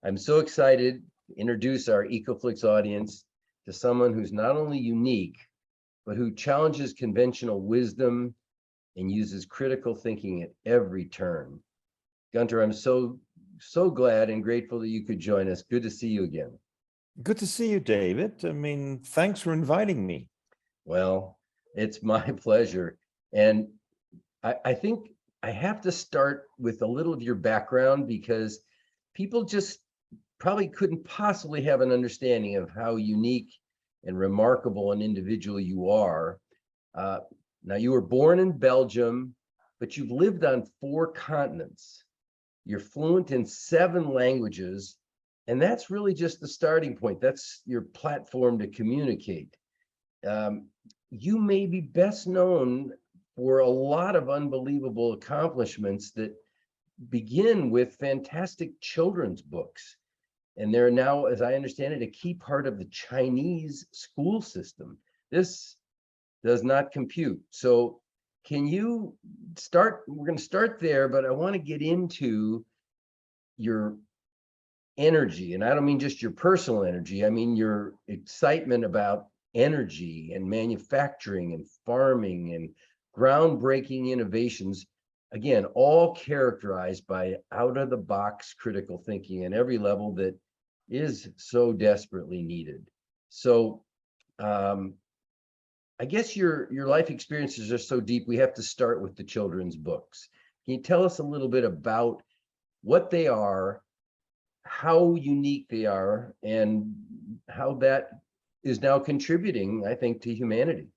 I'm so excited to introduce our Ecoflix audience to someone who's not only unique, but who challenges conventional wisdom and uses critical thinking at every turn. Gunter, I'm so glad and grateful that you could join us. Good to see you again. Good to see you, David. I mean, thanks for inviting me. Well, it's my pleasure. And I think I have to start with a little of your background because people just probably couldn't possibly have an understanding of how unique and remarkable an individual you are. Now, you were born in Belgium, but you've lived on 4 continents. You're fluent in 7 languages, and that's really just the starting point. That's your platform to communicate. You may be best known for a lot of unbelievable accomplishments that begin with fantastic children's books. And they're now, as I understand it, a key part of the Chinese school system. This does not compute. So can you start? We're going to start there, but I want to get into your energy. And I don't mean just your personal energy. I mean your excitement about energy and manufacturing and farming and groundbreaking innovations, again, all characterized by out-of-the-box critical thinking at every level that is so desperately needed. So I guess your life experiences are so deep, we have to start with the children's books. Can you tell us a little bit about what they are, how unique they are, and how that is now contributing, I think, to humanity?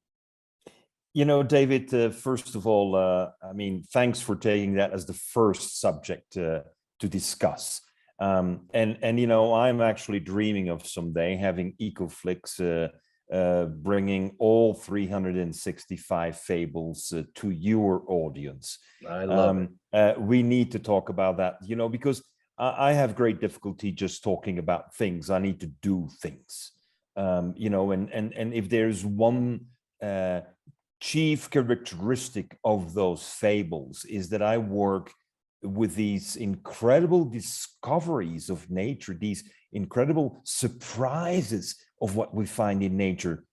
You know, David, first of all, I mean, thanks for taking that as the first subject to discuss. And you know, I'm actually dreaming of someday having Ecoflix bringing all 365 fables to your audience. I love it. We need to talk about that, you know, because I have great difficulty just talking about things. I need to do things, you know, and if there's one chief characteristic of those fables is that I work with these incredible discoveries of nature, these incredible surprises of what we find in nature.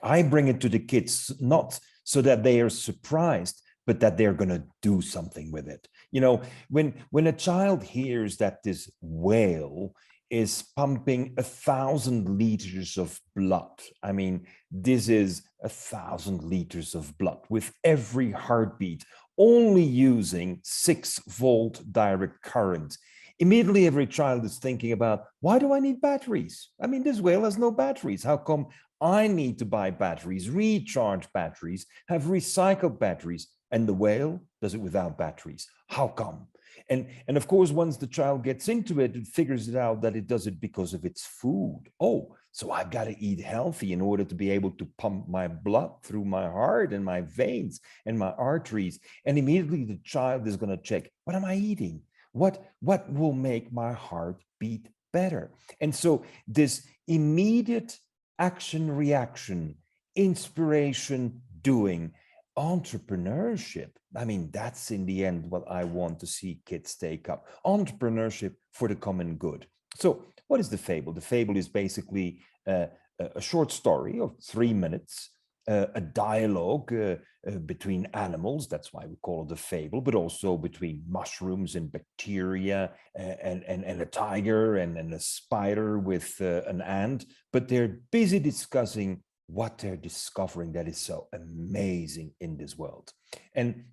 I bring it to the kids, not so that they are surprised, but that they're going to do something with it. You know, when a child hears that this whale is pumping 1,000 liters of blood. I mean, this is 1,000 liters of blood with every heartbeat, only using 6-volt direct current. Immediately, every child is thinking about, why do I need batteries? I mean, this whale has no batteries. How come I need to buy batteries, recharge batteries, have recycled batteries, and the whale does it without batteries? How come? And of course, once the child gets into it, it figures it out that it does it because of its food. Oh, so I've got to eat healthy in order to be able to pump my blood through my heart and my veins and my arteries. And immediately the child is going to check, what am I eating? What will make my heart beat better? And so this immediate action, reaction, inspiration, doing, entrepreneurship. I mean, that's in the end what I want to see kids take up. Entrepreneurship for the common good. So what is the fable? The fable is basically a short story of 3 minutes, a dialogue between animals. That's why we call it a fable, but also between mushrooms and bacteria and a tiger and a spider with an ant. But they're busy discussing what they're discovering that is so amazing in this world. And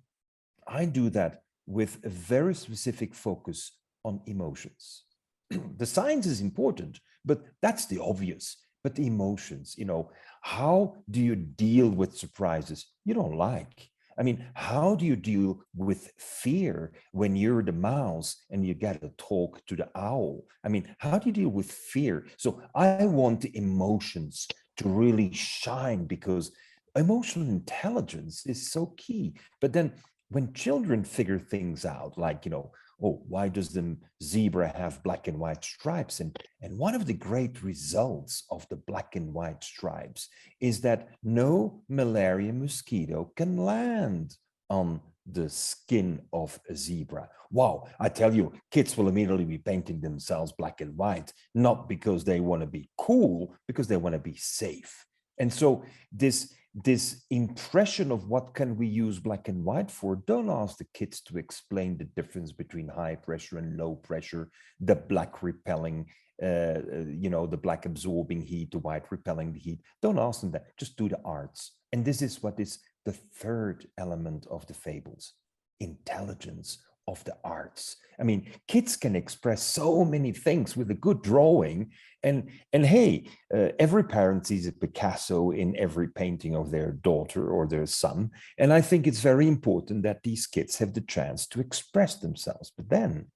I do that with a very specific focus on emotions. The science is important, but that's the obvious. But the emotions, you know, how do you deal with surprises you don't like? I mean, how do you deal with fear when you're the mouse and you got to talk to the owl? I mean, how do you deal with fear? So I want the emotions to really shine because emotional intelligence is so key. But then when children figure things out, like, you know, oh, why does the zebra have black and white stripes? And one of the great results of the black and white stripes is that no malaria mosquito can land on the skin of a zebra. Wow, I tell you, kids will immediately be painting themselves black and white, not because they want to be cool, because they want to be safe. And so this impression of what can we use black and white for, don't ask the kids to explain the difference between high pressure and low pressure, the black repelling, the black absorbing heat, the white repelling the heat. Don't ask them that, just do the arts. And this is what is the third element of the fables, intelligence of the arts. I mean, kids can express so many things with a good drawing. And hey, every parent sees a Picasso in every painting of their daughter or their son. And I think it's very important that these kids have the chance to express themselves. But then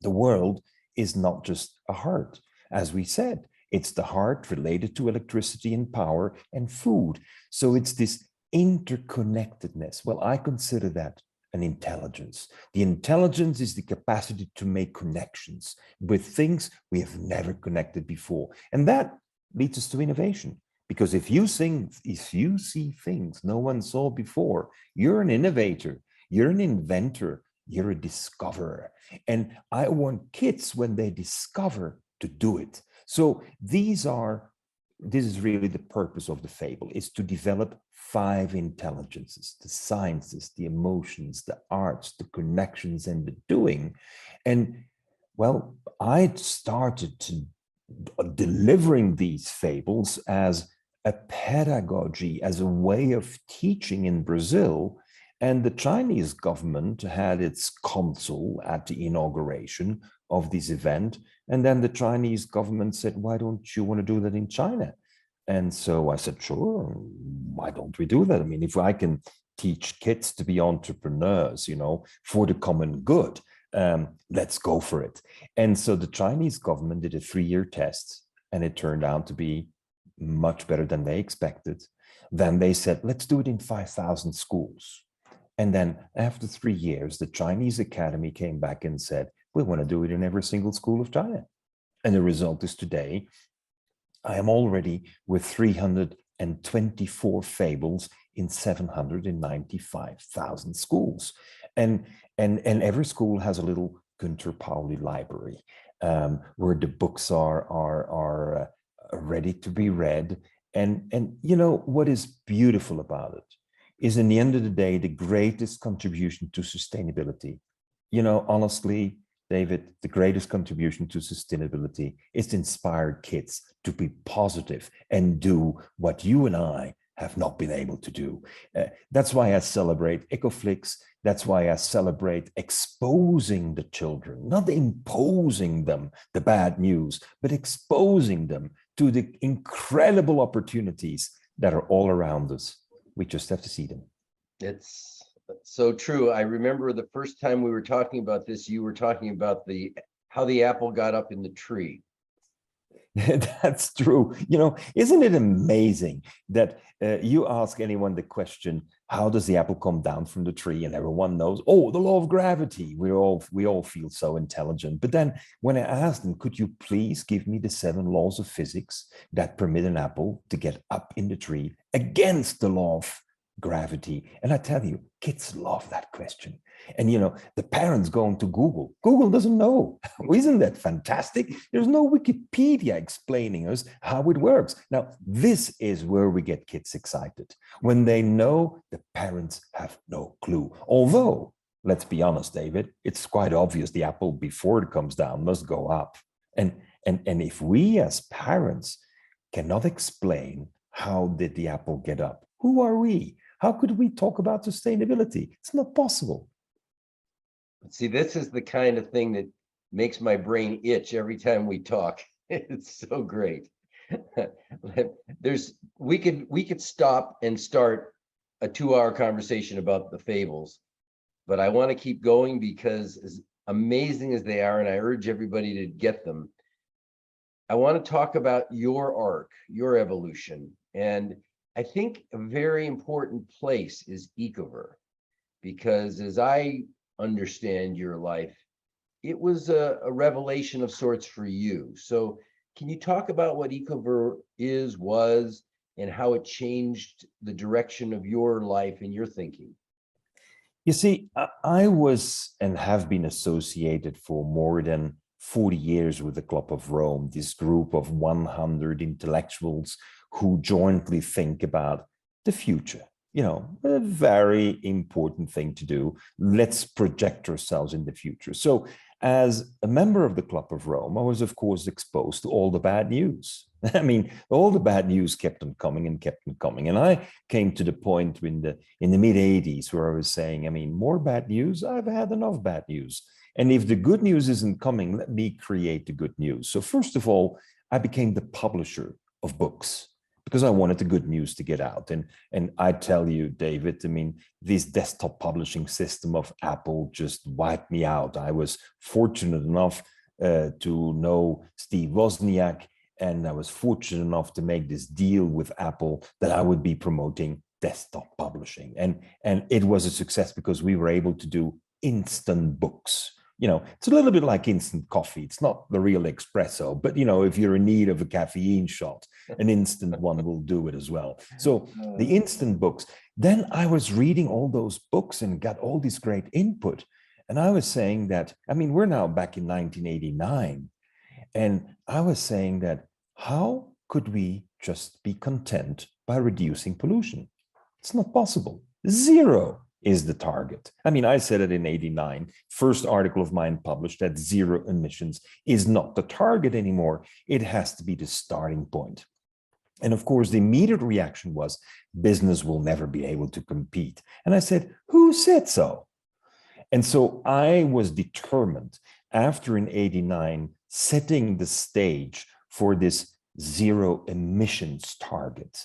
the world is not just a heart. As we said, it's the heart related to electricity and power and food. So it's this interconnectedness. Well, I consider that an intelligence. The intelligence is the capacity to make connections with things we have never connected before. And that leads us to innovation. Because if you see things no one saw before, you're an innovator, you're an inventor, you're a discoverer. And I want kids, when they discover, to do it. So this is really the purpose of the fable, is to develop 5 intelligences: the sciences, the emotions, the arts, the connections, and the doing. And well, I started to delivering these fables as a pedagogy, as a way of teaching in Brazil. And the Chinese government had its consul at the inauguration of this event. And then the Chinese government said, why don't you want to do that in China? And so I said, sure, why don't we do that? I mean, if I can teach kids to be entrepreneurs, for the common good, let's go for it. And so the Chinese government did a 3-year test, and it turned out to be much better than they expected. Then they said, let's do it in 5,000 schools. And then after 3 years, the Chinese Academy came back and said, we want to do it in every single school of China. And the result is today, I am already with 324 fables in 795,000 schools. And every school has a little Gunter Pauli library where the books are ready to be read. And what is beautiful about it is, in the end of the day, the greatest contribution to sustainability. Honestly, David, the greatest contribution to sustainability is to inspire kids to be positive and do what you and I have not been able to do. That's why I celebrate Ecoflix. That's why I celebrate exposing the children, not imposing them the bad news, but exposing them to the incredible opportunities that are all around us. We just have to see them. It's so true. I remember the first time we were talking about this, you were talking about how the apple got up in the tree. That's true. Isn't it amazing that you ask anyone the question, how does the apple come down from the tree? And everyone knows, oh, the law of gravity. We all feel so intelligent. But then when I ask them, could you please give me the 7 laws of physics that permit an apple to get up in the tree against the law of gravity? And I tell you, kids love that question. And the parents going to Google doesn't know. Isn't that fantastic? There's no Wikipedia explaining us how it works. Now, this is where we get kids excited, when they know the parents have no clue. Although, let's be honest, David, it's quite obvious the apple, before it comes down, must go up. And if we as parents cannot explain how did the apple get up, who are we? How could we talk about sustainability? It's not possible. See, this is the kind of thing that makes my brain itch every time we talk. It's so great. We could stop and start a 2-hour conversation about the fables, but I want to keep going, because as amazing as they are, and I urge everybody to get them, I want to talk about your arc, your evolution. And I think a very important place is Ecover, because as I understand your life, it was a revelation of sorts for you. So can you talk about what Ecover was, and how it changed the direction of your life and your thinking? You see, I was and have been associated for more than 40 years with the Club of Rome, this group of 100 intellectuals who jointly think about the future. You know, a very important thing to do. Let's project ourselves in the future. So, as a member of the Club of Rome, I was, of course, exposed to all the bad news. I mean, all the bad news kept on coming and kept on coming. And I came to the point in the mid 80s where I was saying, I mean, more bad news, I've had enough bad news. And if the good news isn't coming, let me create the good news. So first of all, I became the publisher of books because I wanted the good news to get out. And I tell you, David, I mean, this desktop publishing system of Apple just wiped me out. I was fortunate enough to know Steve Wozniak, and I was fortunate enough to make this deal with Apple that I would be promoting desktop publishing. And it was a success because we were able to do instant books. You know, it's a little bit like instant coffee. It's not the real espresso, but you know, if you're in need of a caffeine shot, an instant one will do it as well. So the instant books, then I was reading all those books and got all this great input. And I was saying that, I mean, we're now back in 1989. And I was saying that how could we just be content by reducing pollution? It's not possible. Zero is the target. I mean, I said it in 89, first article of mine published that zero emissions is not the target anymore. It has to be the starting point. And of course, the immediate reaction was business will never be able to compete. And I said, who said so? And so I was determined after in 89, setting the stage for this zero emissions target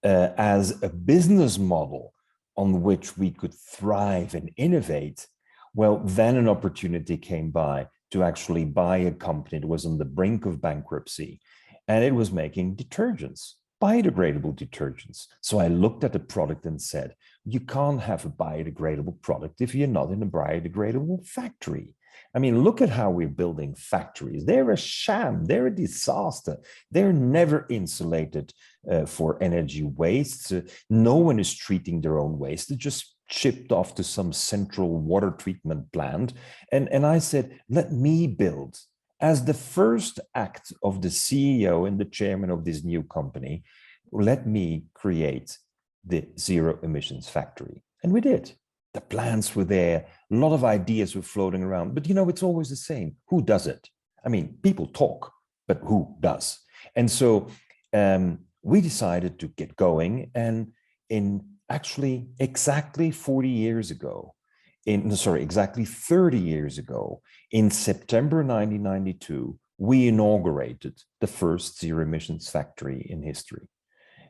as a business model on which we could thrive and innovate. Well, then an opportunity came by to actually buy a company that was on the brink of bankruptcy, and it was making detergents, biodegradable detergents. So I looked at the product and said, you can't have a biodegradable product if you're not in a biodegradable factory. I mean, look at how we're building factories. They're a sham. They're a disaster. They're never insulated for energy waste. No one is treating their own waste. They're just shipped off to some central water treatment plant. And I said, let me build, as the first act of the CEO and the chairman of this new company, let me create the zero emissions factory. And we did. The plans were there. A lot of ideas were floating around. But, you know, it's always the same. Who does it? I mean, people talk, but who does? And so we decided to get going. And in actually exactly 40 years ago, exactly 30 years ago, in September 1992, we inaugurated the first zero emissions factory in history.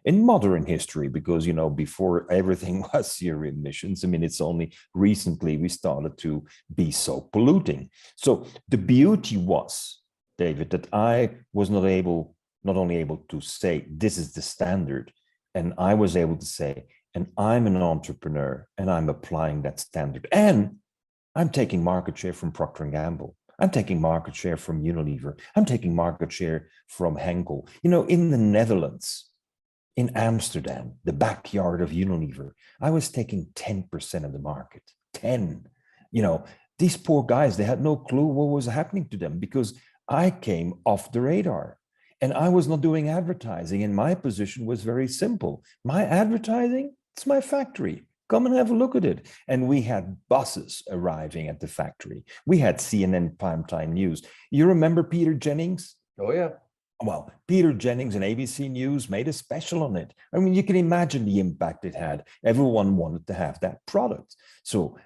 In modern history, because, you know, before everything was zero emissions, I mean, it's only recently we started to be so polluting. So the beauty was, David, that I was not only able to say, this is the standard, and I was able to say, and I'm an entrepreneur and I'm applying that standard. And I'm taking market share from Procter & Gamble. I'm taking market share from Unilever. I'm taking market share from Henkel. You know, in the Netherlands, in Amsterdam, the backyard of Unilever, I was taking 10% of the market. 10. You know, these poor guys, they had no clue what was happening to them because I came off the radar and I was not doing advertising. And my position was very simple. My advertising, it's my factory. Come and have a look at it. And we had buses arriving at the factory. We had CNN primetime news. You remember Peter Jennings? Oh, yeah. Well, Peter Jennings and ABC News made a special on it. I mean, you can imagine the impact it had. Everyone wanted to have that product. So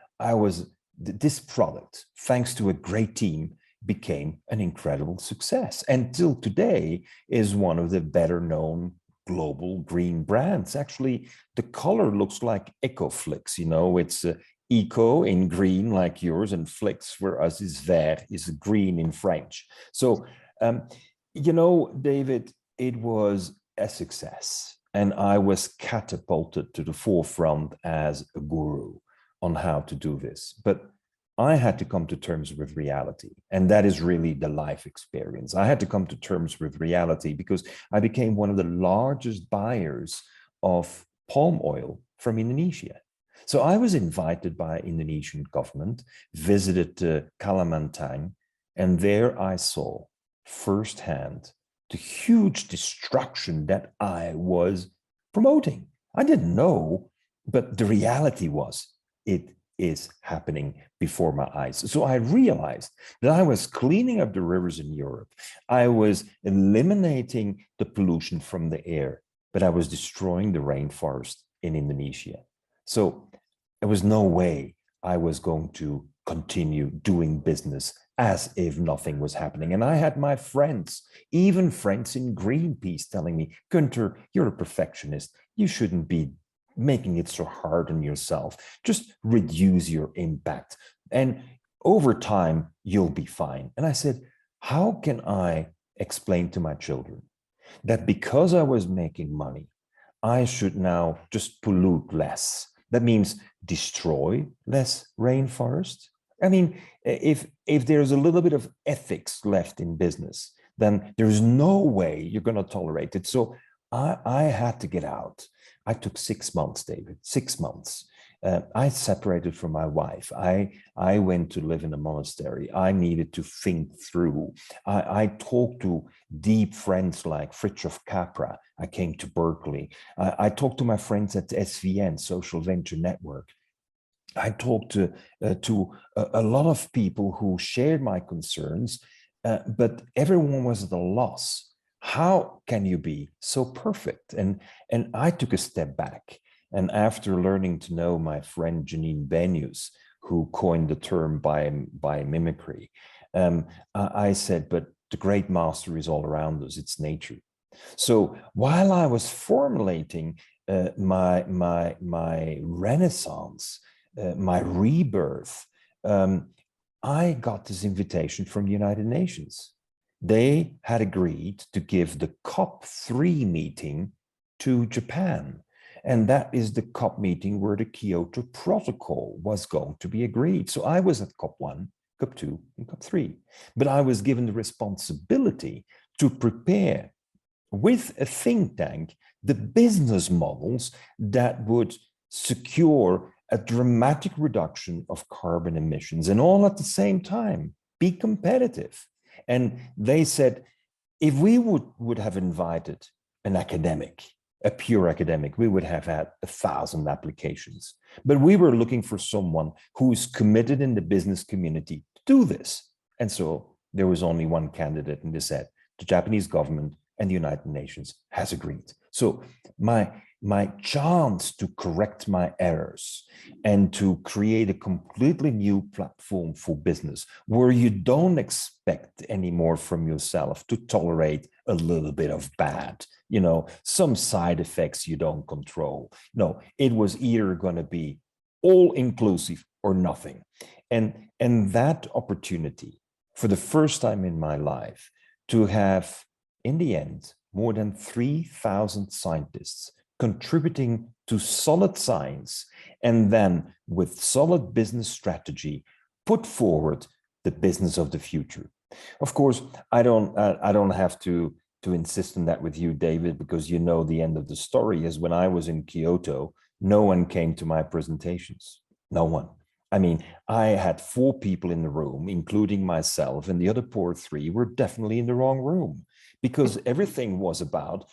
this product, thanks to a great team, became an incredible success. And till today is one of the better known global green brands. Actually, the color looks like Ecoflix, you know, it's eco in green like yours, and flix for us is vert, is green in French. So, you know, David, it was a success. And I was catapulted to the forefront as a guru on how to do this. But I had to come to terms with reality. And that is really the life experience. I had to come to terms with reality because I became one of the largest buyers of palm oil from Indonesia. So I was invited by Indonesian government, visited Kalimantan, and there I saw firsthand the huge destruction that I was promoting. I didn't know, but the reality was it is happening before my eyes. So I realized that I was cleaning up the rivers in Europe. I was eliminating the pollution from the air, but I was destroying the rainforest in Indonesia. So there was no way I was going to continue doing business as if nothing was happening. And I had my friends, even friends in Greenpeace, telling me, Gunter, you're a perfectionist. You shouldn't be making it so hard on yourself. Just reduce your impact. And over time, you'll be fine. And I said, how can I explain to my children that because I was making money, I should now just pollute less? That means destroy less rainforest. I mean, if there's a little bit of ethics left in business, then there's no way you're going to tolerate it. So I had to get out. I took 6 months, David, 6 months. I separated from my wife. I went to live in a monastery. I needed to think through. I talked to deep friends like Fritjof Capra. I came to Berkeley. I talked to my friends at SVN, Social Venture Network. I talked to a lot of people who shared my concerns, but everyone was at a loss. How can you be so perfect? And I took a step back. And after learning to know my friend Janine Benius, who coined the term biomimicry, I said, but the great master is all around us. It's nature. So while I was formulating my renaissance, my rebirth, I got this invitation from the United Nations. They had agreed to give the COP3 meeting to Japan. And that is the COP meeting where the Kyoto Protocol was going to be agreed. So I was at COP1, COP2, and COP3. But I was given the responsibility to prepare with a think tank the business models that would secure a dramatic reduction of carbon emissions, and all at the same time be competitive. And they said, if we would have invited an academic, a pure academic, we would have had 1,000 applications. But we were looking for someone who is committed in the business community to do this. And so there was only one candidate, and they said, the Japanese government and the United Nations has agreed. So my chance to correct my errors and to create a completely new platform for business where you don't expect anymore from yourself to tolerate a little bit of bad, some side effects you don't control. No, it was either going to be all inclusive or nothing. And that opportunity for the first time in my life to have, in the end, more than 3,000 scientists contributing to solid science, and then with solid business strategy, put forward the business of the future. Of course, I don't have to insist on that with you, David, because you know the end of the story is when I was in Kyoto, no one came to my presentations. No one. I mean, I had 4 people in the room, including myself, and the other poor 3 were definitely in the wrong room because everything was about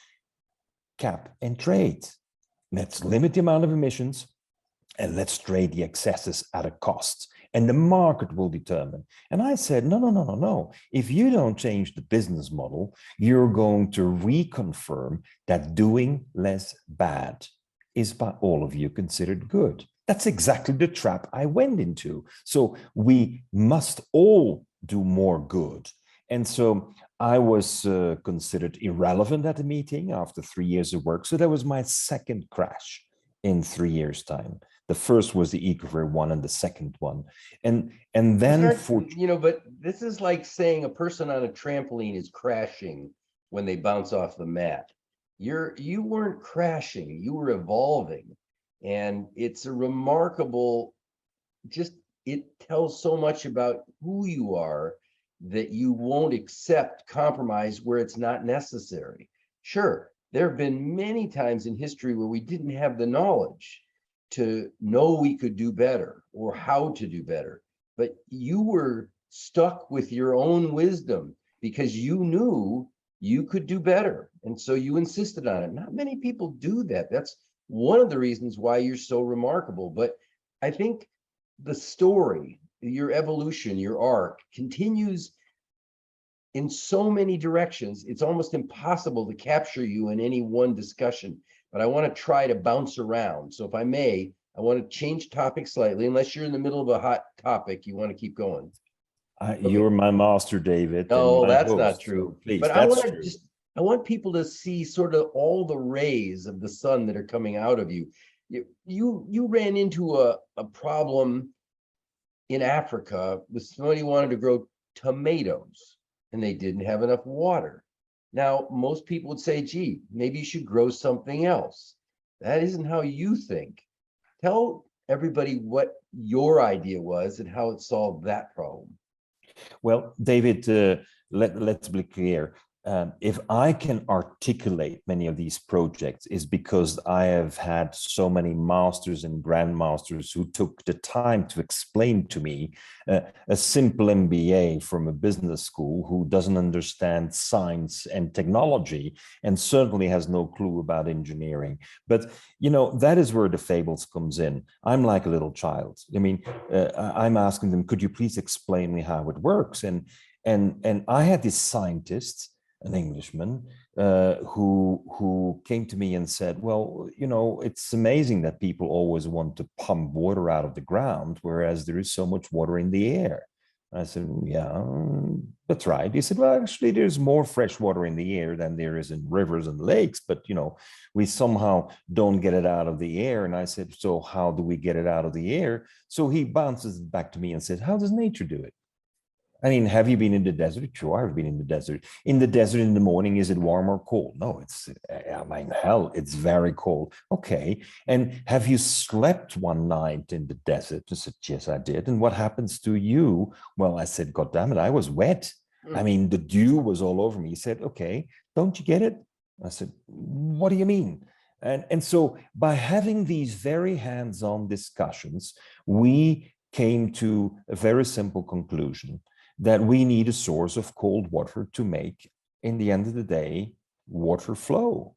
cap and trade. Let's limit the amount of emissions and let's trade the excesses at a cost. And the market will determine. And I said, no. If you don't change the business model, you're going to reconfirm that doing less bad is by all of you considered good. That's exactly the trap I went into. So we must all do more good. And so I was considered irrelevant at the meeting after 3 years of work. So that was my second crash in 3 years' time. The first was the Ecoflix one, and the second one, and then but this is like saying a person on a trampoline is crashing when they bounce off the mat. You weren't crashing, you were evolving, and it's a remarkable. It tells so much about who you are that you won't accept compromise where it's not necessary. Sure, there have been many times in history where we didn't have the knowledge to know we could do better or how to do better. But you were stuck with your own wisdom because you knew you could do better. And so you insisted on it. Not many people do that. That's one of the reasons why you're so remarkable. But I think the story, your evolution, your arc continues in so many directions. It's almost impossible to capture you in any one discussion, but I want to try to bounce around. So if I may, I want to change topic slightly, unless you're in the middle of a hot topic, you want to keep going. You're my master, David, and No, my that's not host. So true. please, But I that's want to true. just, I want people to see sort of all the rays of the sun that are coming out of you. You ran into a problem in Africa with somebody who wanted to grow tomatoes and they didn't have enough water. Now, most people would say, gee, maybe you should grow something else. That isn't how you think. Tell everybody what your idea was and how it solved that problem. Well, David, let's be clear. If I can articulate many of these projects, is because I have had so many masters and grandmasters who took the time to explain to me a simple MBA from a business school who doesn't understand science and technology and certainly has no clue about engineering. But you know, that is where the fables comes in. I'm like a little child. I mean, I'm asking them, could you please explain me how it works? And I had this scientist, an Englishman, who came to me and said, well, you know, it's amazing that people always want to pump water out of the ground, whereas there is so much water in the air. I said, yeah, that's right. He said, well, actually, there's more fresh water in the air than there is in rivers and lakes, but, you know, we somehow don't get it out of the air. And I said, so how do we get it out of the air? So he bounces it back to me and said, how does nature do it? I mean, have you been in the desert? Sure, I've been in the desert. In the desert in the morning, is it warm or cold? No, I mean, hell, it's very cold. Okay. And have you slept one night in the desert? I said, yes, I did. And what happens to you? Well, I said, God damn it, I was wet. I mean, the dew was all over me. He said, okay, don't you get it? I said, what do you mean? And so by having these very hands-on discussions, we came to a very simple conclusion that we need a source of cold water to make, in the end of the day, water flow.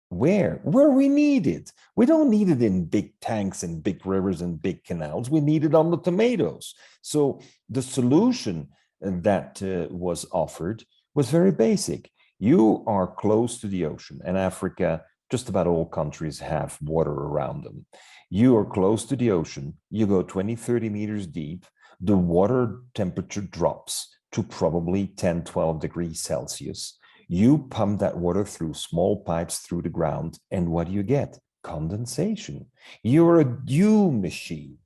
Where we need it. We don't need it in big tanks and big rivers and big canals. We need it on the tomatoes. So the solution that was offered was very basic. You are close to the ocean, and Africa, just about all countries have water around them. You are close to the ocean. You go 20, 30 meters deep. The water temperature drops to probably 10, 12 degrees Celsius. You pump that water through small pipes through the ground, and what do you get? Condensation. You're a dew machine.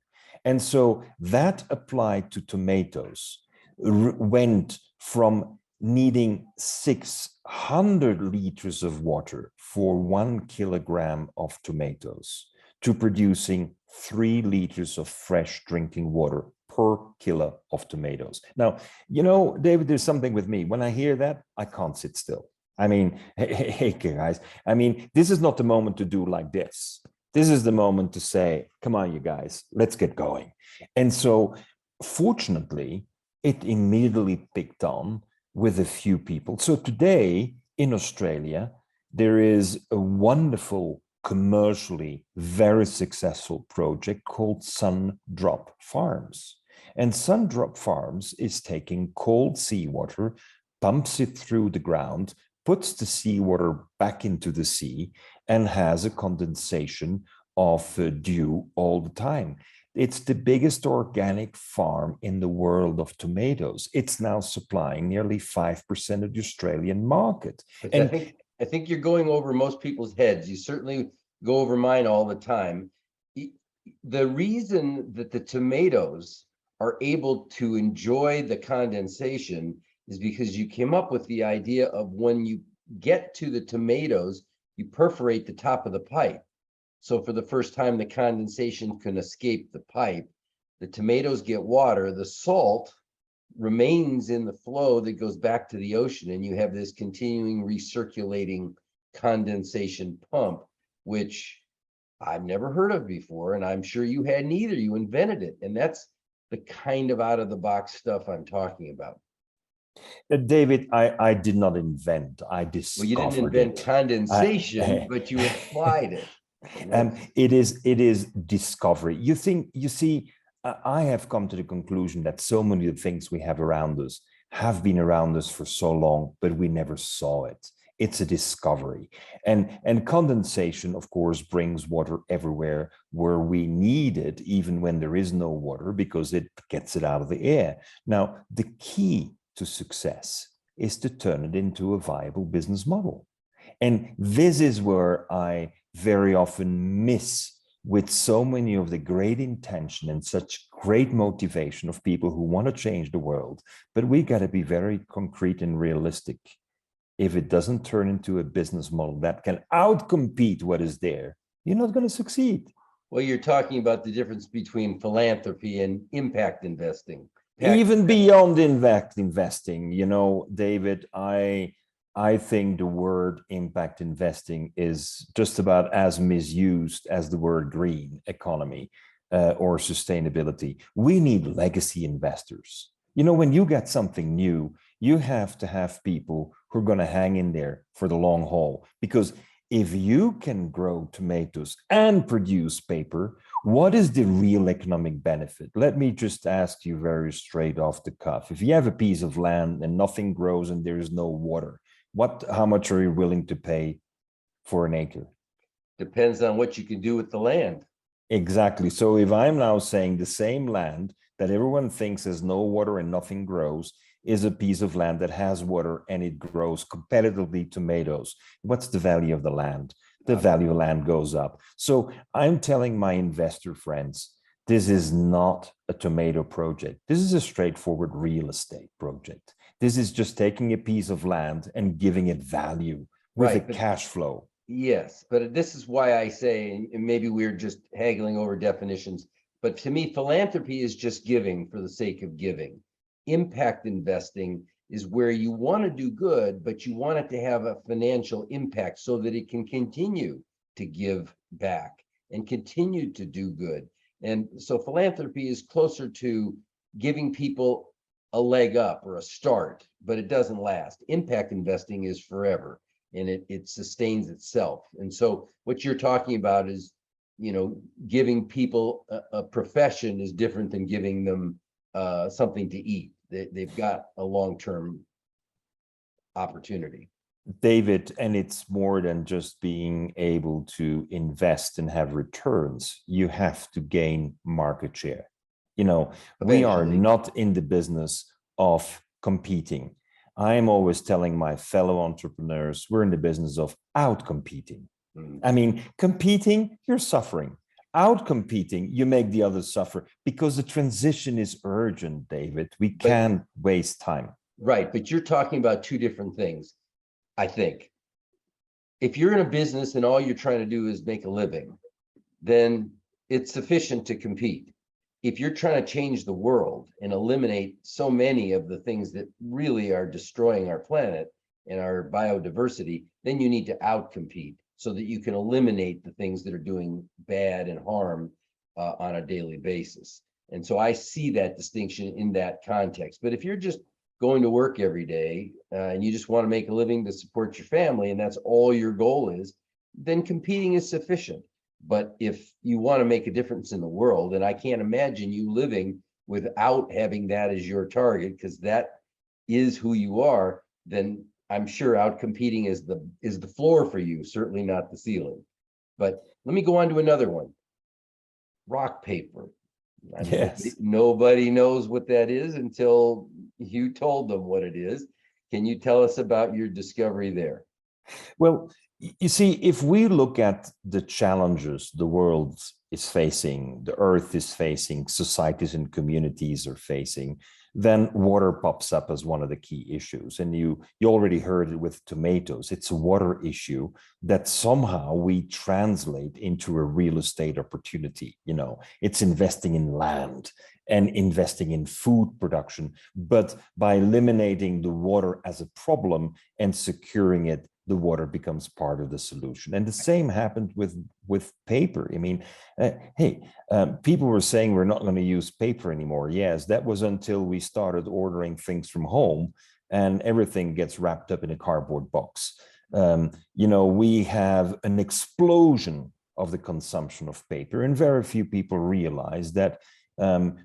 And so that applied to tomatoes went from needing 600 liters of water for 1 kilogram of tomatoes to producing 3 liters of fresh drinking water per kilo of tomatoes. Now, you know, David, there's something with me. When I hear that, I can't sit still. I mean, hey, guys, I mean, this is not the moment to do like this. This is the moment to say, come on, you guys, let's get going. And so, fortunately, it immediately picked on with a few people. So today in Australia, there is a wonderful, commercially very successful project called Sundrop Farms. And Sundrop Farms is taking cold seawater, pumps it through the ground, puts the seawater back into the sea, and has a condensation of dew all the time. It's the biggest organic farm in the world of tomatoes. It's now supplying nearly 5% of the Australian market. But And I think you're going over most people's heads. You certainly go over mine all the time. The reason that the tomatoes are able to enjoy the condensation is because you came up with the idea of when you get to the tomatoes, you perforate the top of the pipe. So for the first time, the condensation can escape the pipe. The tomatoes get water, the salt remains in the flow that goes back to the ocean, and you have this continuing recirculating condensation pump, which I've never heard of before, and I'm sure you hadn't either. You invented it. And that's the kind of out of the box stuff I'm talking about. David, I did not invent, I Well, you didn't discovered invent it. condensation, I, but you applied it. And it is discovery. You see, I have come to the conclusion that so many of the things we have around us have been around us for so long, but we never saw it. It's a discovery. And condensation, of course, brings water everywhere where we need it, even when there is no water, because it gets it out of the air. Now, the key to success is to turn it into a viable business model. And this is where I very often miss with so many of the great intention and such great motivation of people who want to change the world. But we got to be very concrete and realistic. If it doesn't turn into a business model that can outcompete what is there, you're not going to succeed. well, you're talking about the difference between philanthropy and impact investing. Even beyond impact investing, David, I think the word impact investing is just about as misused as the word green economy or sustainability. We need legacy investors. When you get something new, you have to have people who are going to hang in there for the long haul. Because if you can grow tomatoes and produce paper, what is the real economic benefit? Let me just ask you very straight off the cuff. If you have a piece of land and nothing grows and there is no water, how much are you willing to pay for an acre? Depends on what you can do with the land. Exactly. So if I'm now saying the same land that everyone thinks has no water and nothing grows is a piece of land that has water and it grows competitively tomatoes, what's the value of the land? The value of land goes up. So I'm telling my investor friends, this is not a tomato project. This is a straightforward real estate project. This is just taking a piece of land and giving it value with a cash flow. Yes, but this is why I say, and maybe we're just haggling over definitions, but to me, philanthropy is just giving for the sake of giving. Impact investing is where you want to do good, but you want it to have a financial impact so that it can continue to give back and continue to do good. And so philanthropy is closer to giving people a leg up or a start, but it doesn't last. Impact investing is forever, and it sustains itself. And so what you're talking about is, giving people a profession is different than giving them something to eat. They've got a long-term opportunity. David, and it's more than just being able to invest and have returns. You have to gain market share. We are not in the business of competing. I'm always telling my fellow entrepreneurs, we're in the business of outcompeting. I mean, competing, you're suffering. Outcompeting, you make the others suffer because the transition is urgent, David. We can't waste time. Right, but you're talking about two different things, I think. If you're in a business and all you're trying to do is make a living, then it's sufficient to compete. If you're trying to change the world and eliminate so many of the things that really are destroying our planet and our biodiversity, then you need to outcompete so that you can eliminate the things that are doing bad and harm on a daily basis. And so I see that distinction in that context. But if you're just going to work every day and you just want to make a living to support your family, and that's all your goal is, then competing is sufficient. But if you want to make a difference in the world, and I can't imagine you living without having that as your target, because that is who you are, then I'm sure outcompeting is the floor for you, certainly not the ceiling. But let me go on to another one. Rock paper. Yes. Nobody knows what that is until you told them what it is. Can you tell us about your discovery there? Well, you see, if we look at the challenges the world is facing, the earth is facing, societies and communities are facing, then water pops up as one of the key issues. And you already heard it with tomatoes. It's a water issue that somehow we translate into a real estate opportunity. It's investing in land and investing in food production, but by eliminating the water as a problem and securing it the water becomes part of the solution. And the same happened with paper. I mean, people were saying we're not going to use paper anymore. Yes, that was until we started ordering things from home and everything gets wrapped up in a cardboard box. We have an explosion of the consumption of paper, and very few people realize that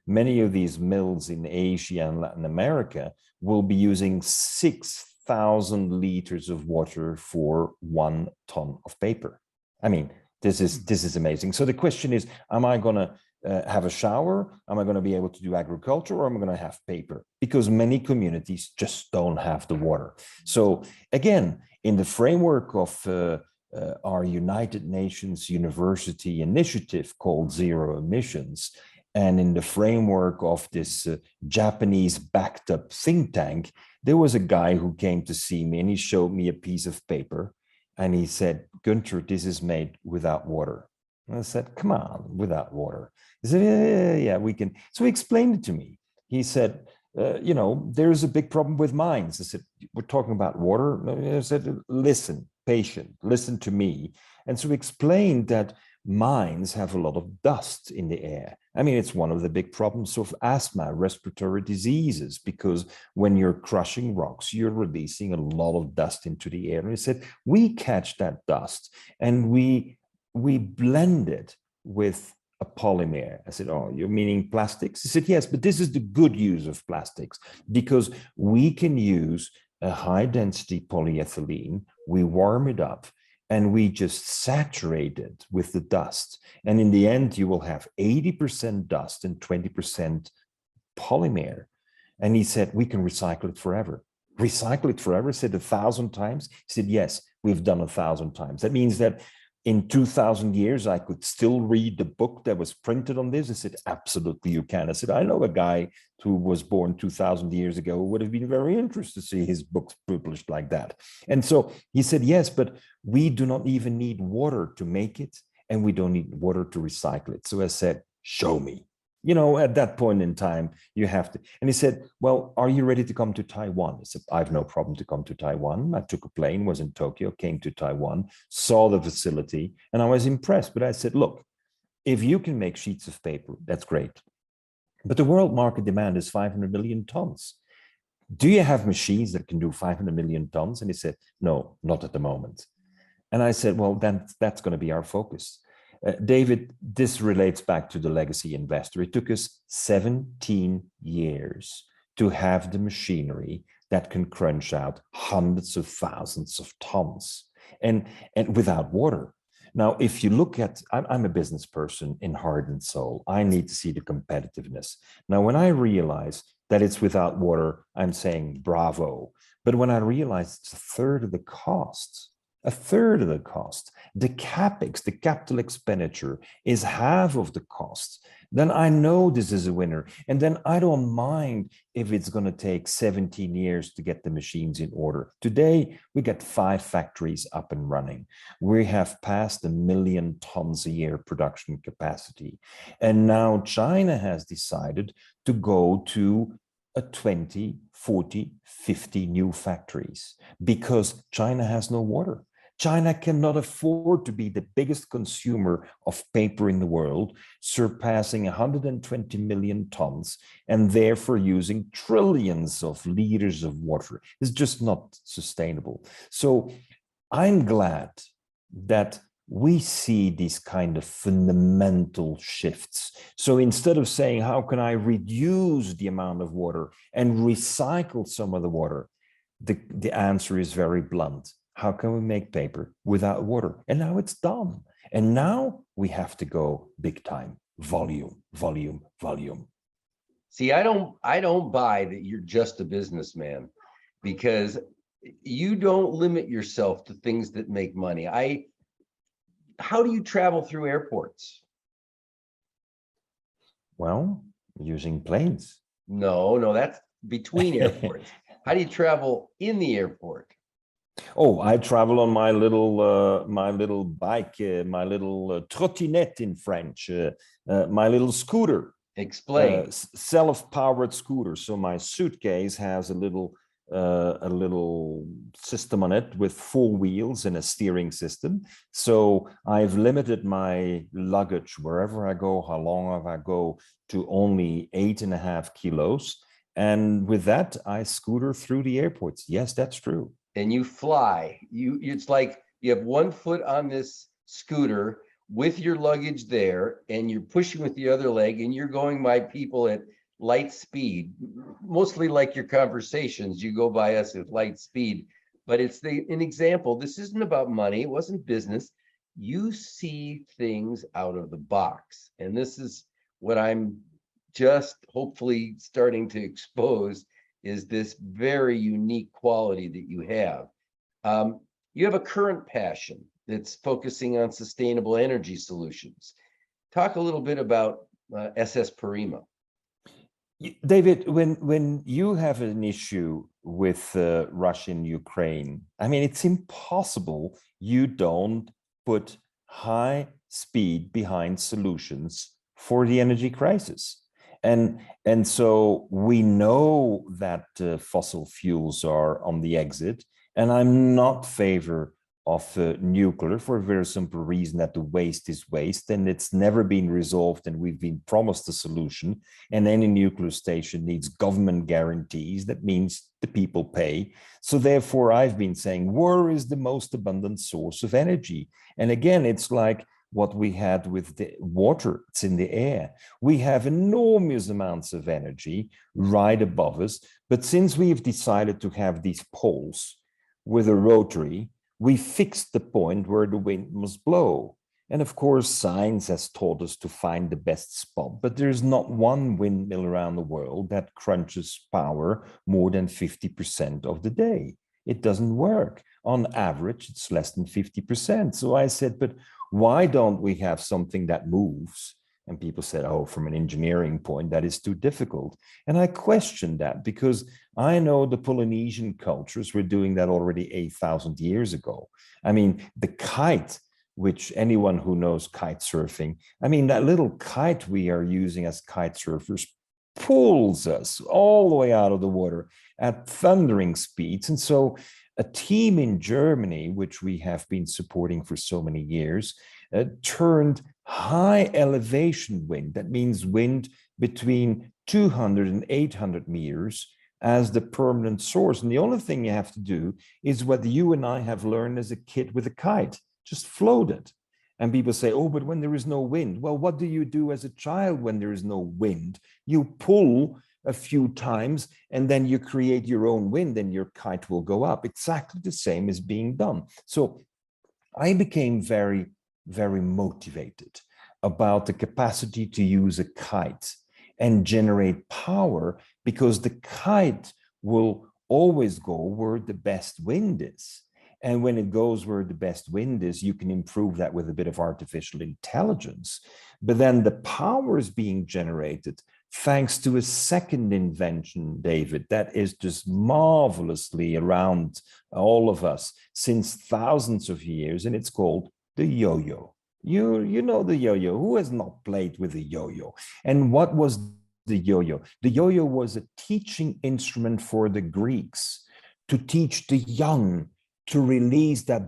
many of these mills in Asia and Latin America will be using 6,000 liters of water for 1 ton of paper. I mean, this is amazing. So the question is, am I going to have a shower? Am I going to be able to do agriculture, or am I going to have paper? Because many communities just don't have the water. So again, in the framework of our United Nations University initiative called Zero Emissions, and in the framework of this Japanese backed up think tank, there was a guy who came to see me and he showed me a piece of paper and he said, "Gunter, this is made without water." And I said, "Come on, without water." He said, yeah, we can. So he explained it to me. He said, there's a big problem with mines. I said, "We're talking about water?" I said, "Listen, patient, listen to me." And so he explained that mines have a lot of dust in the air. I mean, it's one of the big problems of asthma, respiratory diseases, because when you're crushing rocks, you're releasing a lot of dust into the air. And he said, we catch that dust and we blend it with a polymer. I said, "Oh, you're meaning plastics?" He said, "Yes, but this is the good use of plastics, because we can use a high density polyethylene, we warm it up, and we just saturate it with the dust. And in the end, you will have 80% dust and 20% polymer." And he said, "We can recycle it forever." Recycle it forever? I said, 1,000 times? He said, "Yes, we've done 1,000 times. That means that in 2,000 years, I could still read the book that was printed on this." I said, "Absolutely, you can." I said, "I know a guy who was born 2,000 years ago who would have been very interested to see his books published like that." And so he said, "Yes, but we do not even need water to make it, and we don't need water to recycle it." So I said, "Show me." At that point in time, you have to. And he said, "Well, are you ready to come to Taiwan?" I said, "I have no problem to come to Taiwan." I took a plane, was in Tokyo, came to Taiwan, saw the facility, and I was impressed. But I said, "Look, if you can make sheets of paper, that's great. But the world market demand is 500 million tons. Do you have machines that can do 500 million tons?" And he said, "No, not at the moment." And I said, "Well, then that's going to be our focus." David, this relates back to the legacy investor. It took us 17 years to have the machinery that can crunch out hundreds of thousands of tons and without water. Now, if you look at, I'm a business person in heart and soul. I need to see the competitiveness. Now, when I realize that it's without water, I'm saying bravo. But when I realize it's a third of the cost, the capex, the capital expenditure, is half of the cost, then I know this is a winner. And then I don't mind if it's going to take 17 years to get the machines in order. Today, we got 5 factories up and running. We have passed 1 million tons a year production capacity. And now China has decided to go to a 20, 40, 50 new factories because China has no water. China cannot afford to be the biggest consumer of paper in the world, surpassing 120 million tons, and therefore using trillions of liters of water. It's just not sustainable. So I'm glad that we see these kind of fundamental shifts. So instead of saying, how can I reduce the amount of water and recycle some of the water? The answer is very blunt. How can we make paper without water? And now it's done. And now we have to go big time. Volume, volume, volume. See, I don't buy that you're just a businessman, because you don't limit yourself to things that make money. How do you travel through airports? Well, using planes. No, that's between airports. How do you travel in the airport? Oh, I travel on my little bike, my little trottinette in French, my little scooter. Explain. Self-powered scooter. So my suitcase has a little a little system on it with 4 wheels and a steering system. So I've limited my luggage wherever I go, how long I go, to only 8.5 kilos. And with that, I scooter through the airports. Yes, that's true. And you fly. It's like you have one foot on this scooter with your luggage there, and you're pushing with the other leg, and you're going by people at light speed, mostly like your conversations. You go by us at light speed, but it's an example. This isn't about money. It wasn't business. You see things out of the box. And this is what I'm just hopefully starting to expose, is this very unique quality that you have. You have a current passion that's focusing on sustainable energy solutions. Talk a little bit about SS Parima. David, when you have an issue with Russia and Ukraine, I mean, it's impossible you don't put high speed behind solutions for the energy crisis. And so we know that fossil fuels are on the exit, and I'm not favor of nuclear for a very simple reason, that the waste is waste and it's never been resolved, and we've been promised a solution, and any nuclear station needs government guarantees. That means the people pay. So therefore I've been saying, where is the most abundant source of energy? And again, it's like what we had with the water. It's in the air. We have enormous amounts of energy right above us, but since we've decided to have these poles with a rotary, we fixed the point where the wind must blow. And of course, science has taught us to find the best spot, but there's not one windmill around the world that crunches power more than 50% of the day. It doesn't work. On average, it's less than 50%. So I said, but why don't we have something that moves? And people said, oh, from an engineering point, that is too difficult. And I questioned that, because I know the Polynesian cultures were doing that already 8,000 years ago. I mean, the kite, which anyone who knows kite surfing, I mean, that little kite we are using as kite surfers pulls us all the way out of the water at thundering speeds. And so a team in Germany, which we have been supporting for so many years, turned high elevation wind, that means wind between 200 and 800 meters, as the permanent source. And the only thing you have to do is what you and I have learned as a kid with a kite: just float it. And people say, oh, but when there is no wind. Well, what do you do as a child when there is no wind? You pull a few times and then you create your own wind and your kite will go up. Exactly the same is being done. So I became very, very motivated about the capacity to use a kite and generate power, because the kite will always go where the best wind is. And when it goes where the best wind is, you can improve that with a bit of artificial intelligence. But then the power is being generated thanks to a second invention, David, that is just marvelously around all of us since thousands of years, and it's called the yo-yo. You know the yo-yo. Who has not played with a yo-yo? And what was the yo-yo? The yo-yo was a teaching instrument for the Greeks to teach the young to release that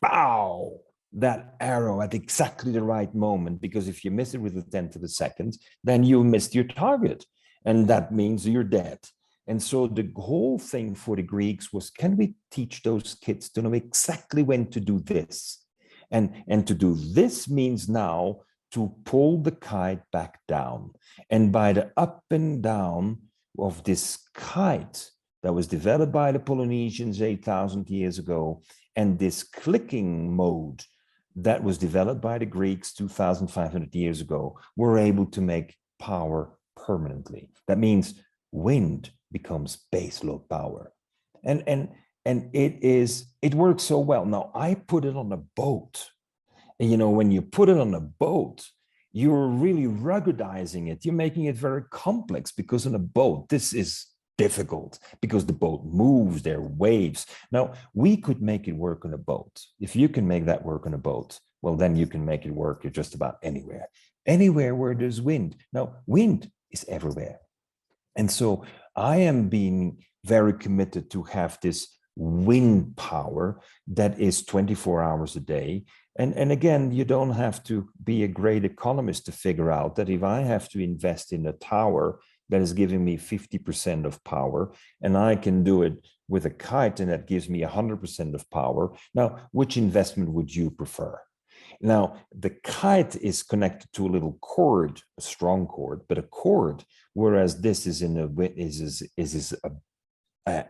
bow, that arrow at exactly the right moment, because if you miss it with a tenth of a second, then you missed your target, and that means you're dead. And so the whole thing for the Greeks was, can we teach those kids to know exactly when to do this? And to do this means now to pull the kite back down. And by the up and down of this kite that was developed by the Polynesians 8,000 years ago, and this clicking mode that was developed by the Greeks 2,500 years ago, we're able to make power permanently. That means wind becomes baseload power. And it works so well. Now, I put it on a boat. And, you know, when you put it on a boat, you're really ruggedizing it. You're making it very complex, because on a boat, this is difficult because the boat moves, there are waves. Now, we could make it work on a boat. If you can make that work on a boat, well, then you can make it work just about anywhere. Anywhere where there's wind. Now, wind is everywhere. And so I am being very committed to have this wind power that is 24 hours a day. And again, you don't have to be a great economist to figure out that if I have to invest in a tower that is giving me 50% of power, and I can do it with a kite and that gives me 100% of power. Now, which investment would you prefer? Now, the kite is connected to a little cord, a strong cord, but a cord, whereas this is a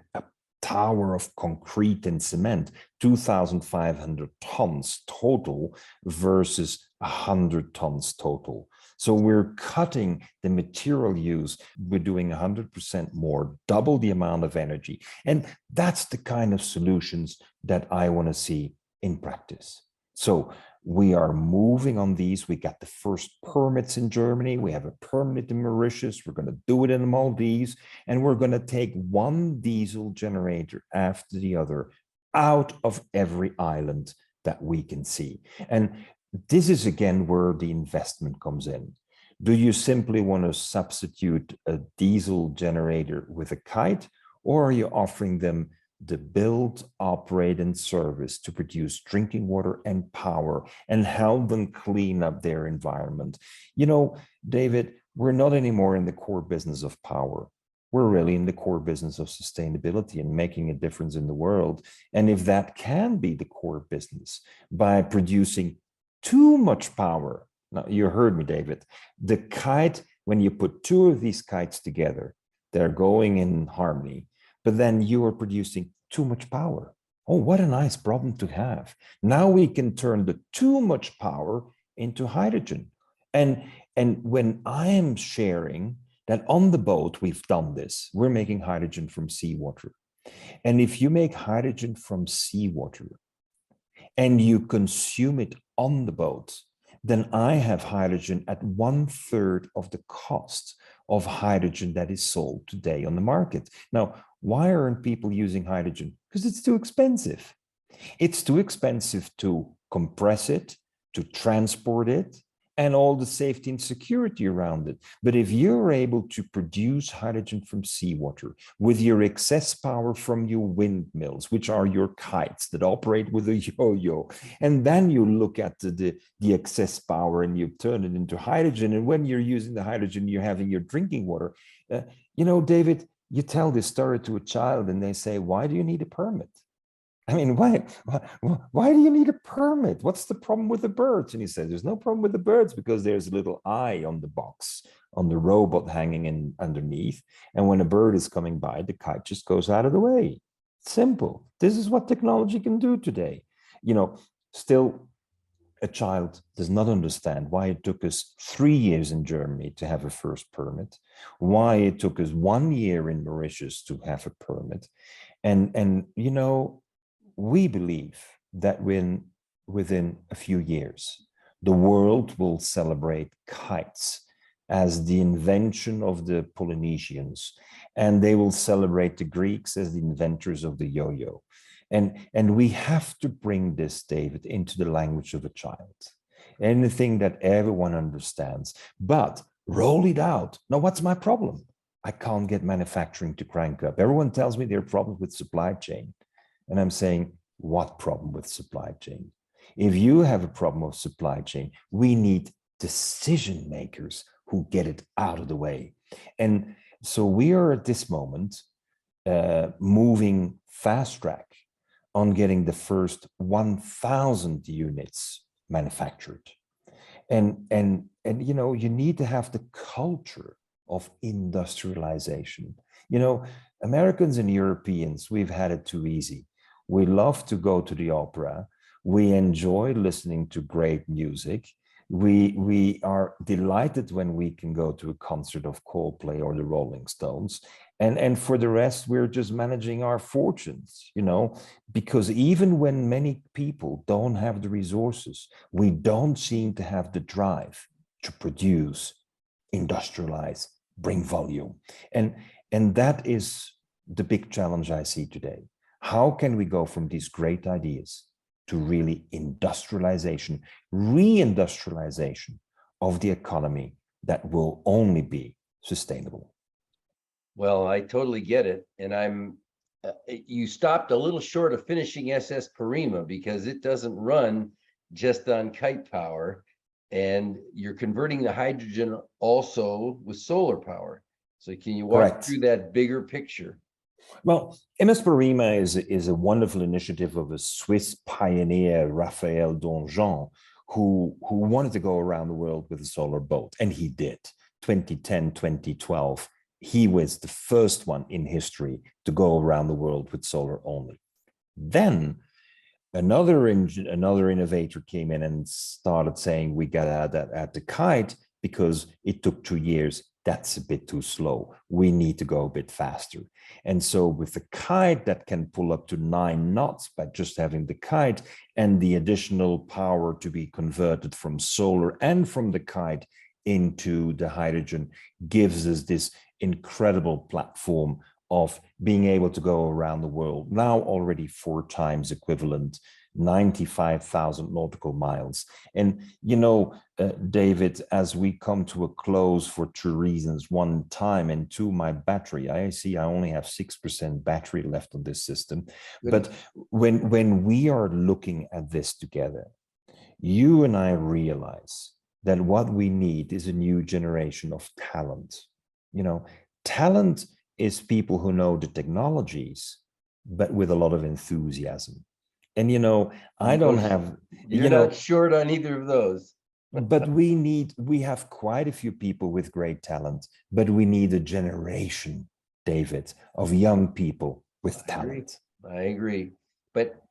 tower of concrete and cement, 2,500 tons total versus 100 tons total. So we're cutting the material use. We're doing 100% more, double the amount of energy. And that's the kind of solutions that I want to see in practice. So we are moving on these. We got the first permits in Germany. We have a permit in Mauritius. We're going to do it in the Maldives. And we're going to take one diesel generator after the other out of every island that we can see. And this is again where the investment comes in. Do you simply want to substitute a diesel generator with a kite, or are you offering them the build, operate, and service to produce drinking water and power and help them clean up their environment? You know, David, we're not anymore in the core business of power. We're really in the core business of sustainability and making a difference in the world. And if that can be the core business by producing too much power, now you heard me, David, the kite, when you put two of these kites together, they're going in harmony, but then you are producing too much power. Oh, what a nice problem to have. Now we can turn the too much power into hydrogen. And when I am sharing that on the boat, we've done this, we're making hydrogen from seawater. And if you make hydrogen from seawater and you consume it on the boat, then I have hydrogen at 1/3 of the cost of hydrogen that is sold today on the market. Now, why aren't people using hydrogen? Because it's too expensive. It's too expensive to compress it, to transport it, and all the safety and security around it. But if you're able to produce hydrogen from seawater with your excess power from your windmills, which are your kites that operate with a yo-yo, and then you look at the excess power and you turn it into hydrogen, and when you're using the hydrogen, you're having your drinking water. You know, David, you tell this story to a child and they say, why do you need a permit? I mean, why do you need a permit? What's the problem with the birds? And he said, there's no problem with the birds because there's a little eye on the box, on the robot hanging in underneath. And when a bird is coming by, the kite just goes out of the way. Simple. This is what technology can do today. You know, still a child does not understand why it took us 3 years in Germany to have a first permit, why it took us 1 year in Mauritius to have a permit. And you know, we believe that within a few years, the world will celebrate kites as the invention of the Polynesians, and they will celebrate the Greeks as the inventors of the yo-yo. And we have to bring this, David, into the language of a child. Anything that everyone understands, but roll it out. Now, what's my problem? I can't get manufacturing to crank up. Everyone tells me there are problems with supply chain. And I'm saying, what problem with supply chain? If you have a problem of supply chain, we need decision makers who get it out of the way. And so we are at this moment moving fast track on getting the first 1,000 units manufactured. And you know, you need to have the culture of industrialization. You know, Americans and Europeans, we've had it too easy. We love to go to the opera. We enjoy listening to great music. We are delighted when we can go to a concert of Coldplay or the Rolling Stones. And for the rest, we're just managing our fortunes, you know, because even when many people don't have the resources, we don't seem to have the drive to produce, industrialize, bring volume. And that is the big challenge I see today. How can we go from these great ideas to really industrialization, reindustrialization of the economy that will only be sustainable? Well, I totally get it. And you stopped a little short of finishing SS Parima because it doesn't run just on kite power. And you're converting the hydrogen also with solar power. So can you walk Correct. through that bigger picture? Well, MS Parima is a wonderful initiative of a Swiss pioneer, Raphael Donjon, who wanted to go around the world with a solar boat, and he did. 2010, 2012, he was the first one in history to go around the world with solar only. Then another innovator came in and started saying we got to add the kite because it took 2 years. That's a bit too slow. We need to go a bit faster. And so with the kite that can pull up to 9 knots by just having the kite and the additional power to be converted from solar and from the kite into the hydrogen gives us this incredible platform of being able to go around the world, now already 4 times equivalent, 95,000 nautical miles. And, David, as we come to a close for 2 reasons: 1, time, and 2, my battery. I see I only have 6% battery left on this system. Good. But when we are looking at this together, you and I realize that what we need is a new generation of talent. Talent is people who know the technologies, but with a lot of enthusiasm. And, I don't have, You're not short on either of those. but we have quite a few people with great talent, but we need a generation, David, of young people with talent. I agree. But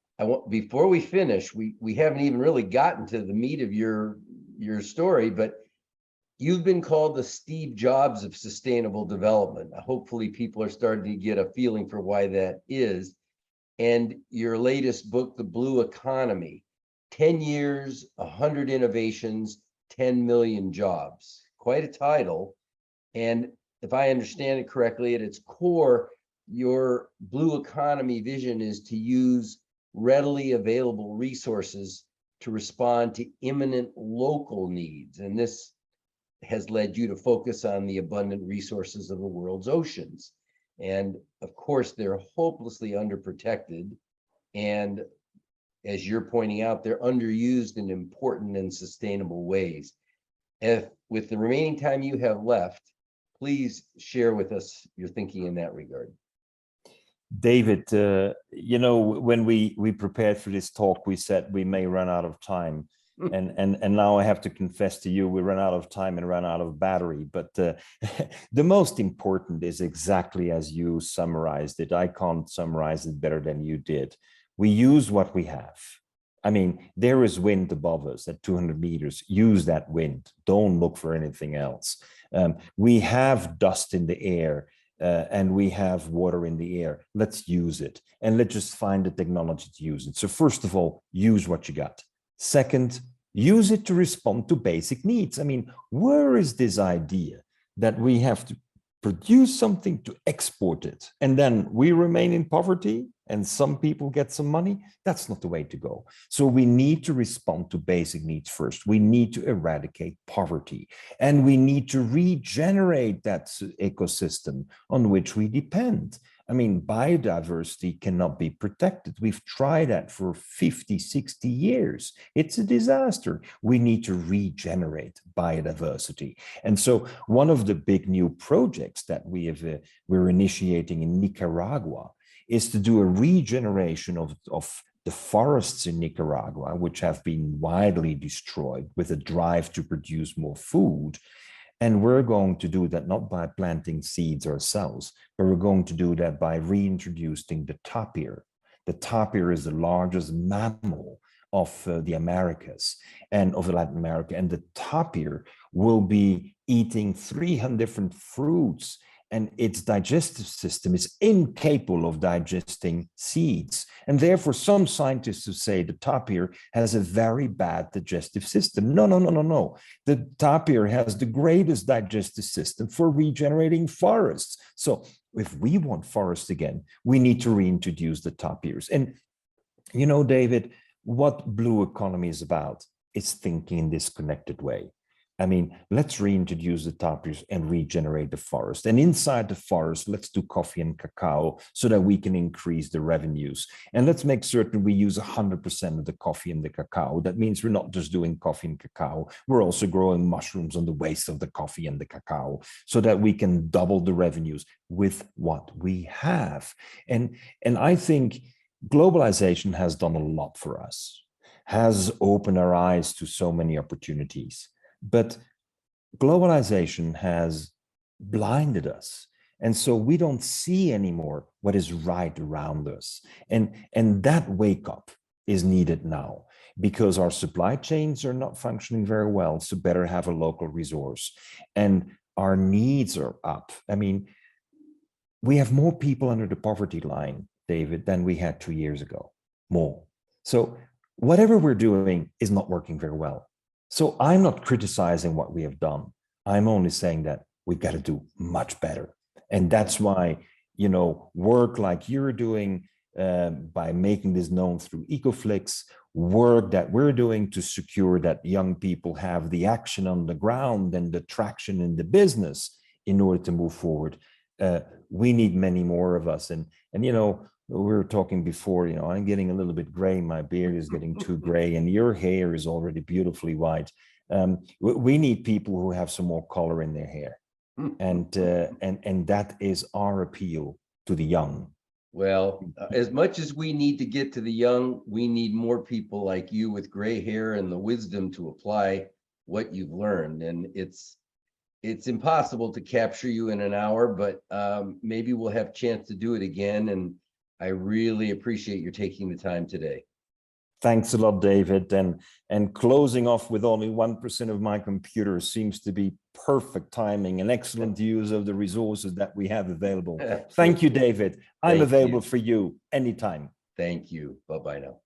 before we finish, we haven't even really gotten to the meat of your story, but you've been called the Steve Jobs of sustainable development. Hopefully people are starting to get a feeling for why that is. And your latest book, The Blue Economy, 10 years, 100 innovations, 10 million jobs. Quite a title. And if I understand it correctly, at its core, your blue economy vision is to use readily available resources to respond to imminent local needs. And this has led you to focus on the abundant resources of the world's oceans. And of course, they're hopelessly underprotected. And as you're pointing out, they're underused in important and sustainable ways. If with the remaining time you have left, please share with us your thinking in that regard. David, when we prepared for this talk, we said we may run out of time. And now I have to confess to you, we run out of time and run out of battery. But the most important is exactly as you summarized it. I can't summarize it better than you did. We use what we have. I mean, there is wind above us at 200 meters. Use that wind. Don't look for anything else. We have dust in the air. And we have water in the air. Let's use it. And let's just find the technology to use it. So first of all, use what you got. Second, use it to respond to basic needs. I mean, where is this idea that we have to produce something to export it and then we remain in poverty and some people get some money? That's not the way to go. So we need to respond to basic needs first. We need to eradicate poverty and we need to regenerate that ecosystem on which we depend. I mean, biodiversity cannot be protected. We've tried that for 50, 60 years. It's a disaster. We need to regenerate biodiversity. And so one of the big new projects that we're initiating in Nicaragua is to do a regeneration of the forests in Nicaragua, which have been widely destroyed with a drive to produce more food. And we're going to do that not by planting seeds ourselves, but we're going to do that by reintroducing the tapir. The tapir is the largest mammal of the Americas and of Latin America. And the tapir will be eating 300 different fruits, and its digestive system is incapable of digesting seeds. And therefore, some scientists who say the tapir has a very bad digestive system. No. The tapir has the greatest digestive system for regenerating forests. So if we want forests again, we need to reintroduce the tapirs. And, David, what blue economy is about is thinking in this connected way. I mean, let's reintroduce the tapirs and regenerate the forest. And inside the forest, let's do coffee and cacao so that we can increase the revenues. And let's make certain we use 100% of the coffee and the cacao. That means we're not just doing coffee and cacao. We're also growing mushrooms on the waste of the coffee and the cacao so that we can double the revenues with what we have. And I think globalization has done a lot for us, has opened our eyes to so many opportunities. But globalization has blinded us. And so we don't see anymore what is right around us. And that wake up is needed now because our supply chains are not functioning very well. So better have a local resource. And our needs are up. I mean, we have more people under the poverty line, David, than we had 2 years ago, more. So whatever we're doing is not working very well. So I'm not criticizing what we have done. I'm only saying that we've got to do much better. And that's why, you know, work like you're doing by making this known through Ecoflix, work that we're doing to secure that young people have the action on the ground and the traction in the business in order to move forward. We need many more of us. And you know, we were talking before, you know, I'm getting a little bit gray. My beard is getting too gray and your hair is already beautifully white. We need people who have some more color in their hair. And that is our appeal to the young. Well, as much as we need to get to the young, we need more people like you with gray hair and the wisdom to apply what you've learned. And it's impossible to capture you in an hour, but maybe we'll have a chance to do it again. And I really appreciate your taking the time today. Thanks a lot, David. And closing off with only 1% of my computer seems to be perfect timing and excellent use of the resources that we have available. Thank you, David. I'm available for you anytime. Thank you. Bye-bye now.